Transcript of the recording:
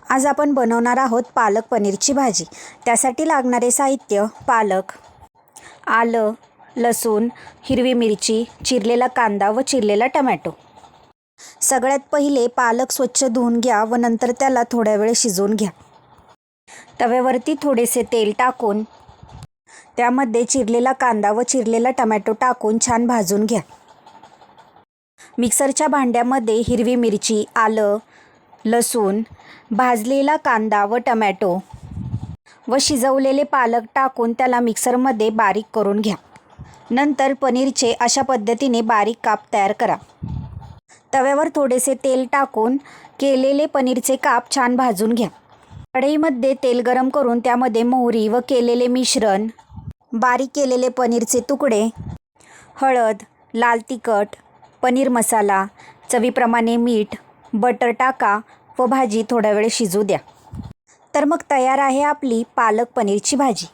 आज आपण बनवणार आहोत पालक पनीरची भाजी। त्यासाठी लागणारे साहित्य: पालक, आलं, लसूण, हिरवी मिरची, चिरलेला कांदा व चिरलेला टोमॅटो। सगळ्यात पहिले पालक स्वच्छ धुवून घ्या व नंतर त्याला थोड्या वेळ शिजवून घ्या। तव्यावरती थोडेसे तेल टाकून त्यामध्ये चिरलेला कांदा व चिरलेला टोमॅटो टाकून छान भाजून घ्या। मिक्सरच्या भांड्यामध्ये हिरवी मिरची, आलं, लसूण, भाजलेला कांदा व टोमॅटो व शिजवलेले पालक टाकून त्याला मिक्सरमध्ये बारीक करून घ्या। नंतर पनीरचे अशा पद्धतीने बारीक काप तयार करा। तव्यावर थोडेसे तेल टाकून केलेले पनीरचे काप छान भाजून घ्या। कढईमध्ये तेल गरम करून त्यामध्ये मोहरी व केलेले मिश्रण, बारीक केलेले पनीरचे तुकडे, हळद, लाल तिखट, पनीर मसाला, चवीप्रमाणे मीठ, बटर टाका व भाजी थोडा वेळ शिजू द्या। तर मग तयार आहे आपली पालक पनीरची भाजी।